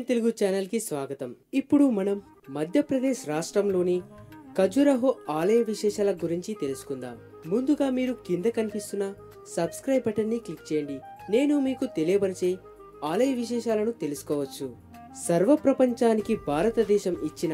Telugu channel కి స్వాగతం। ఇప్పుడు మనం మధ్యప్రదేశ్ రాష్ట్రంలోని ఖజురహో ఆలయ విశేషాల గురించి తెలుసుకుందాం। ముందుగా మీరు కింద కనిపిస్తున్న సబ్స్క్రైబ్ బటన్ ని క్లిక్ చేయండి। నేను మీకు తెలియబరిచే ఆలయ విశేషాలను తెలుసుకోవచ్చు। సర్వ ప్రపంచానికి భారతదేశం ఇచ్చిన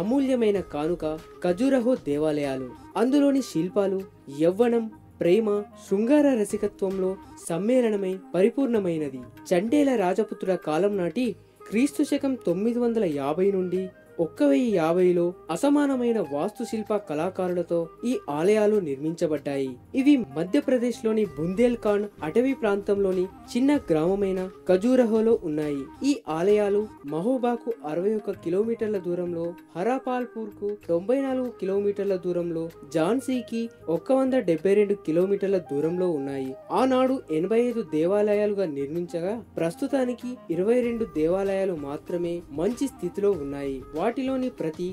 అమూల్యమైన కానుక ఖజురహో దేవాలయాలు। అందులోని శిల్పాలు యవ్వనం, ప్రేమ, శృంగార రసికత్వంలో సమ్మేళనమై పరిపూర్ణమైనది। చండేల రాజపుత్రుల కాలం నాటి క్రీస్తు శకం 950 నుండి 1050లో అసమానమైన వాస్తుశిల్ప కళాకారులతో ఈ ఆలయాలు నిర్మించబడ్డాయి। ఇవి మధ్యప్రదేశ్ లోని బుందేల్ఖండ్ అటవీ ప్రాంతంలోని చిన్న గ్రామమైన ఖజురహోలో ఉన్నాయి। ఈ ఆలయాలు మహోబాకు 61 కిలోమీటర్ల దూరంలో, హరాపాల్పూర్ కు 94 కిలోమీటర్ల దూరంలో, ఝాన్సీకి 172 కిలోమీటర్ల దూరంలో ఉన్నాయి। ఆనాడు 85 దేవాలయాలుగా నిర్మించగా ప్రస్తుతానికి 22 దేవాలయాలు మాత్రమే మంచి స్థితిలో ఉన్నాయి। వాటిలోని ప్రతి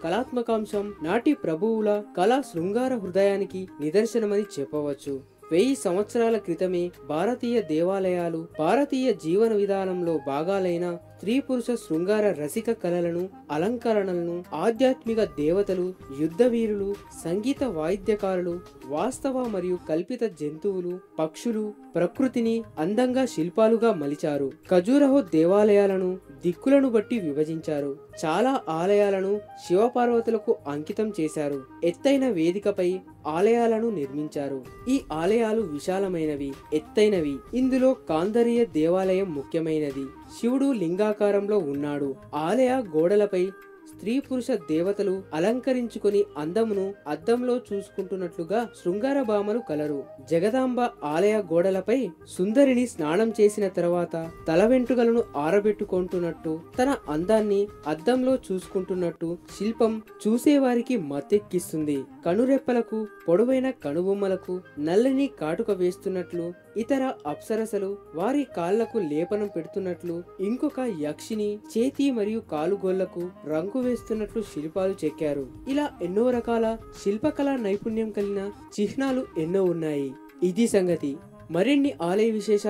కళాత్మకాంశం నాటి ప్రభువుల కళా శృంగార హృదయానికి నిదర్శనమని చెప్పవచ్చు। 1000 సంవత్సరాల క్రితమే భారతీయ దేవాలయాలు భారతీయ జీవన విధానంలో భాగాలైన స్త్రీ పురుష శృంగార రసిక కళలను, అలంకరణలను, ఆధ్యాత్మిక దేవతలు, యుద్ధ వీరులు, సంగీత వాయిద్యకారులు, వాస్తవ మరియు కల్పిత జంతువులు, పక్షులు, ప్రకృతిని అందంగా శిల్పాలుగా మలిచారు। ఖజురహో దేవాలయాలను దిక్కులను బట్టి విభజించారు। చాలా ఆలయాలను శివపార్వతులకు అంకితం చేశారు। ఎత్తైన వేదికపై ఆలయాలను నిర్మించారు। ఈ ఆలయాలు విశాలమైనవి, ఎత్తైనవి। ఇందులో కాందరీయ దేవాలయం ముఖ్యమైనది। శివుడు లింగాకారంలో ఉన్నాడు। ఆలయ గోడలపై స్త్రీ పురుష దేవతలు అలంకరించుకొని అందమును అద్దంలో చూసుకుంటున్నట్లుగా శృంగార భామలు కలరు। జగదాంబ ఆలయ గోడలపై సుందరిని స్నానం చేసిన తర్వాత తల వెంట్రుకలను ఆరబెట్టుకుంటున్నట్టు, తన అందాన్ని అద్దంలో చూసుకుంటున్నట్టు శిల్పం చూసేవారికి మత్తెక్కిస్తుంది। కనురెప్పలకు, పొడవైన కనుబొమ్మలకు నల్లని కాటుక వేస్తున్నట్లు, ఇతర అప్సరసలు వారి కాళ్లకు లేపనం పెడుతున్నట్లు, ఇంకొక యక్షిని చేతి మరియు కాలుగోళ్లకు రంగు వేస్తున్నట్లు శిల్పాలు చెక్కారు। ఇలా ఎన్నో రకాల శిల్పకళా నైపుణ్యం కలిగిన చిహ్నాలు ఎన్నో ఉన్నాయి। ఇది సంగతి। మరిన్ని ఆలయ విశేషాలు